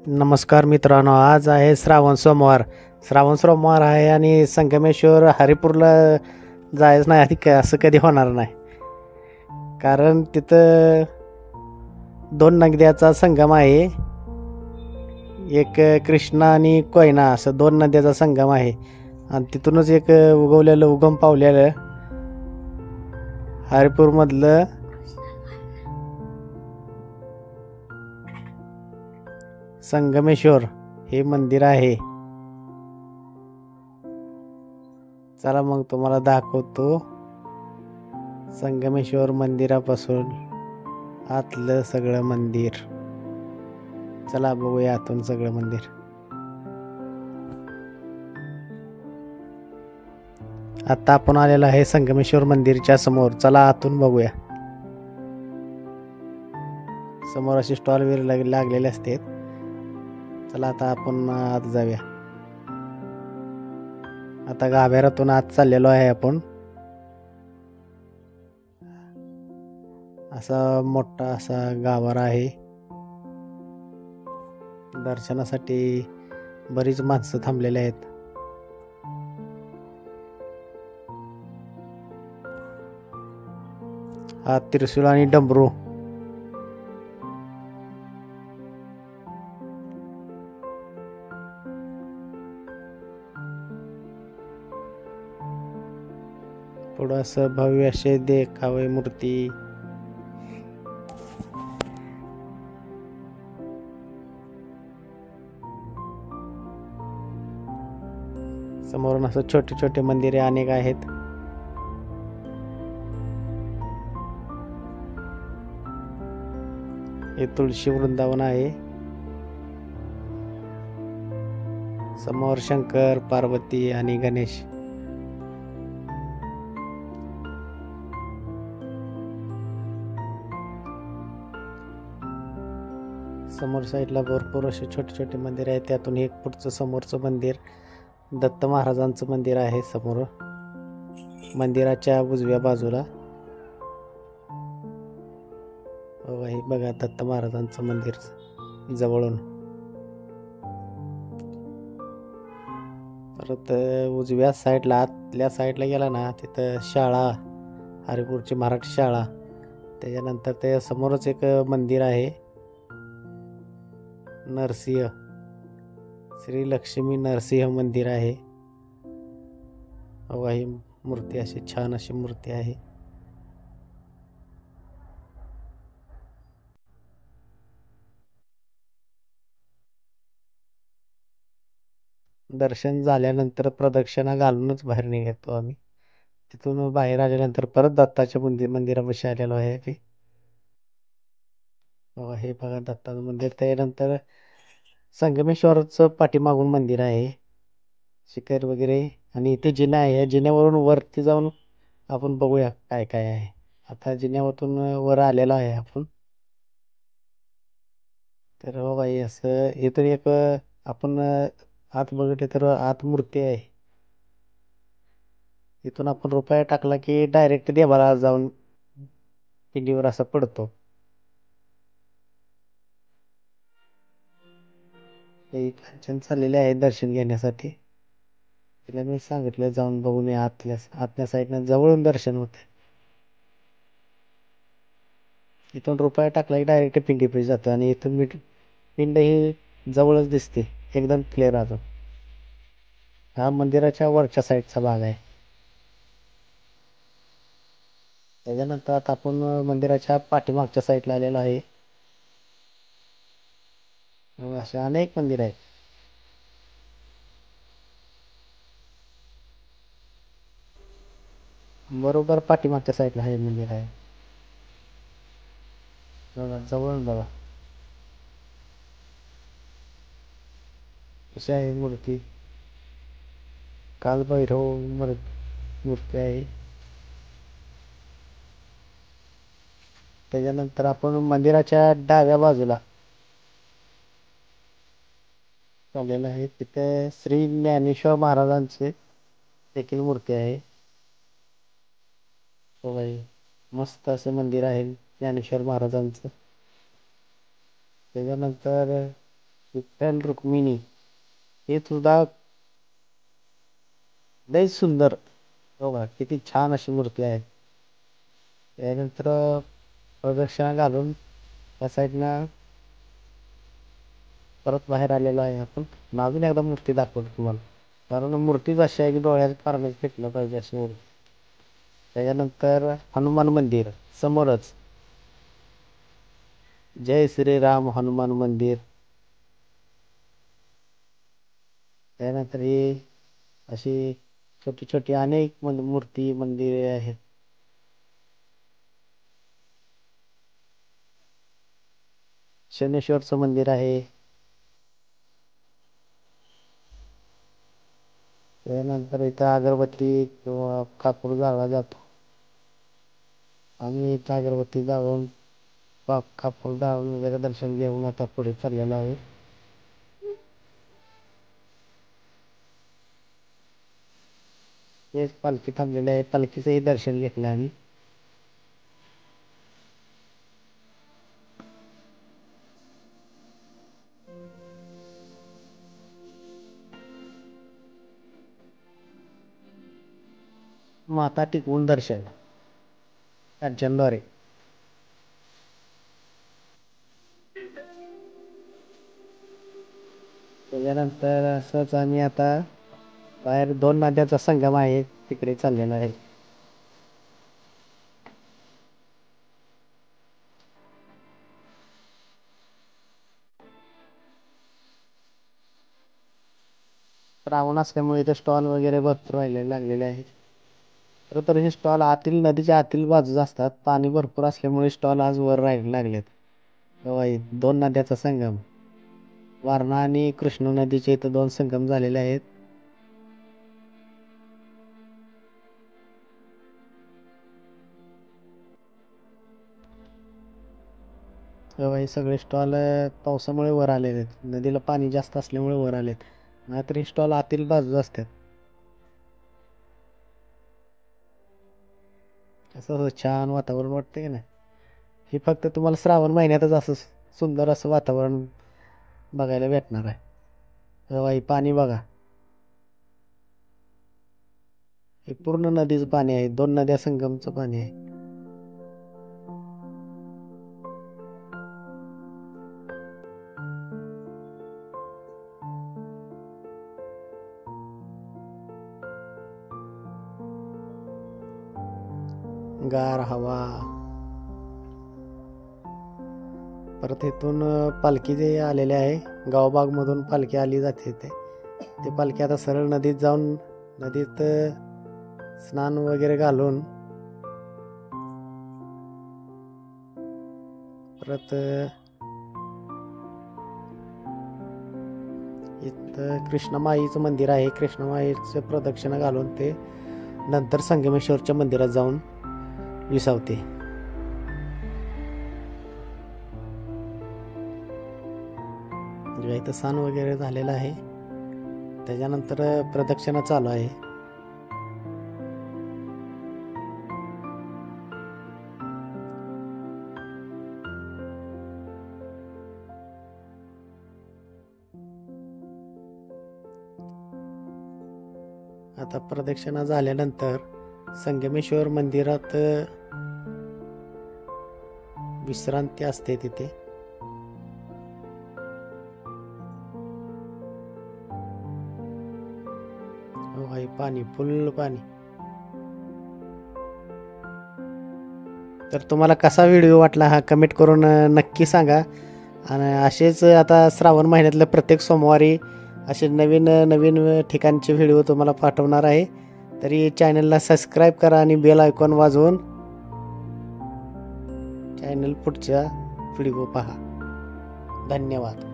नमस्कार मित्रांनो, आज आहे श्रावण सोमवार. श्रावण सोमवार आहे आणि संगमेश्वर हरिपूरला जायचं नाही आधी असं कधी होणार नाही. कारण तिथं दोन नद्याचा संगम आहे. एक कृष्णा आणि कोयना असं दोन नद्याचा संगम आहे आणि तिथूनच एक उगम पावलेलं हरिपूरमधलं संगमेश्वर हे मंदिर आहे. चला मग तुम्हाला दाखवतो संगमेश्वर मंदिरापासून आतलं सगळं मंदिर. चला बघूया आतून सगळं मंदिर. आता आपण आलेलो आहे संगमेश्वर मंदिरच्या समोर. चला आतून बघूया. समोर असे स्टॉल वगैरे लागलेले असतात. चला आता आपण आत जाऊया. आता गाभाऱ्यातून आत चाललेलो आहे आपण. असा मोठा असा गाभारा आहे. दर्शनासाठी बरीच माणसं थांबलेली आहेत. हा त्रिशूल आणि डमरू. पुढं असं भव्य असे देखावे मूर्ती. समोरून असं छोटे छोटे मंदिरे अनेक आहेत. हे तुळशी वृंदावन आहे. समोर शंकर, पार्वती आणि गणेश. समोर साईडला भरपूर असे छोटे छोटे मंदिर आहेत. त्यातून एक पुढचं समोरचं मंदिर दत्त महाराजांचं मंदिर आहे. समोर मंदिराच्या उजव्या बाजूला हे बघा दत्त महाराजांचं मंदिर जवळून. परत उजव्या साईडला आतल्या साईडला गेला ना तिथं शाळा, हरिपूरची मराठी शाळा. त्याच्यानंतर त्या समोरच एक मंदिर आहे. नरसिंह, श्री लक्ष्मी नरसिंह मंदिर आहे. ही मूर्ती अशी छान अशी मूर्ती आहे. दर्शन झाल्यानंतर प्रदक्षिणा घालूनच बाहेर निघतो आम्ही. तिथून बाहेर आल्यानंतर परत दत्ताच्या मंदिरापाशी आलेलो आहे. हे बघा दत्ताचं मंदिर. त्यानंतर संगमेश्वरचं पाठीमागून मंदिर आहे. शिखर वगैरे आणि इथे जिना आहे. या जिन्यावरून वरती जाऊन आपण बघूया काय काय आहे. आता जिन्यावरून वर आलेलो आहे आपण. तर हो बाई असं इथून एक आपण आत बघितले तर आत मूर्ती आहे. इथून आपण रुपया टाकला की डायरेक्ट देवाला जाऊन पिंडीवर असा पडतो. हे कांचन चाललेले आहे दर्शन घेण्यासाठी. तिला मी सांगितलं जाऊन बघून या आतल्या साईडनं जवळून दर्शन होते. इथून रुपया टाकला की डायरेक्ट पिंडीपाशी जातो आणि इथून पिंड ही जवळच दिसते एकदम क्लिअर. अजून हा मंदिराच्या वरच्या साईडचा भाग आहे. त्याच्यानंतर आता आपण मंदिराच्या पाठीमागच्या साईडला आलेलो आहे. असे अनेक मंदिर आहेत. बरोबर पाठीमागच्या साईडला हे मंदिर आहे. बघा जवळून बघा कशी आहे मूर्ती. कालभैरव मूर्ती आहे. त्याच्यानंतर आपण मंदिराच्या डाव्या बाजूला चाललेलं आहे. तिथे श्री ज्ञानेश्वर महाराजांचे देखील मूर्ती आहे. हो भाई मस्त असं मंदिर आहे ज्ञानेश्वर महाराजांचं. त्याच्यानंतर विठ्ठल रुक्मिणी हे सुद्धा लय सुंदर. बघा किती छान अशी मूर्ती आहे. त्यानंतर प्रदक्षिणा घालून त्या साईडनं परत बाहेर आलेलो आहे आपण. अजून एकदा मूर्ती दाखवतो तुम्हाला, कारण मूर्तीच अशी आहे की डोळ्यात पारणं फेटलं पाहिजे अशी मूर्ती. त्याच्यानंतर हनुमान मंदिर समोरच, जय श्रीराम हनुमान मंदिर. त्यानंतर ही अशी छोटी छोटी अनेक मूर्ती मंदिरे आहेत. शनेश्वरचं मंदिर आहे. त्यानंतर इथं अगरबत्ती किंवा कापूर जाळला जातो. आम्ही इथं अगरबत्ती जाळून कापूर जाळून वगैरे दर्शन घेऊन आता पुढे चाललेलो आहे. हेच पालखी थांबलेली आहे, पालखीचंही दर्शन घेतलं आम्ही. माता टिकवून दर्शन अर्चनद्वारे. त्याच्यानंतर असंच आम्ही आता बाहेर 2 नद्याचा संगम आहे तिकडे चाललेला आहे. श्रावण असल्यामुळे इथे स्टॉल वगैरे भरपूर लागलेले आहेत. खरं तर हे स्टॉल नदीच्या आतील बाजूस असतात. पाणी भरपूर असल्यामुळे स्टॉल आज वर राहायला लागलेत. तेव्हा 2 नद्याचा संगम, वारणा आणि कृष्णा नदीचे इथं 2 संगम झालेले आहेत. तेव्हा हे सगळे स्टॉल पावसामुळे वर आलेले आहेत. नदीला पाणी जास्त असल्यामुळे वर आलेत, नाहीतर हे स्टॉल आतील बाजूस असतात. असं छान वातावरण वाटतं की नाही. हे फक्त तुम्हाला श्रावण महिन्यातच असं सुंदर असं वातावरण बघायला भेटणार आहे. तेव्हा हे पाणी बघा, हे पूर्ण नदीचं पाणी आहे. 2 नद्या संगमचं पाणी आहे. गार हवा. परत इथून पालखी जे आलेले आहे, गावबागमधून पालखी आली जाते. ते पालखी आता सरळ नदीत जाऊन नदीत स्नान वगैरे घालून परत इथं कृष्णामाईचं मंदिर आहे. कृष्णामाईचं प्रदक्षिणा घालून ते नंतर संगमेश्वरच्या मंदिरात जाऊन विसावते. इथं स्नान वगैरे झालेलं आहे. त्याच्यानंतर प्रदक्षिणा चालू आहे. आता प्रदक्षिणा झाल्यानंतर संगमेश्वर मंदिरात विश्रांती असते तिथे. पाणी फुल पाणी. तर तुम्हाला कसा व्हिडिओ वाटला हा कमेंट करून नक्की सांगा. आणि असेच आता श्रावण महिन्यातल्या प्रत्येक सोमवारी असे नवीन नवीन ठिकाणचे व्हिडिओ तुम्हाला पाठवणार आहे. तरी चॅनलला सबस्क्राईब करा आणि बेल आयकॉन वाजवून चॅनल पुढच्या व्हिडिओ पहा. धन्यवाद.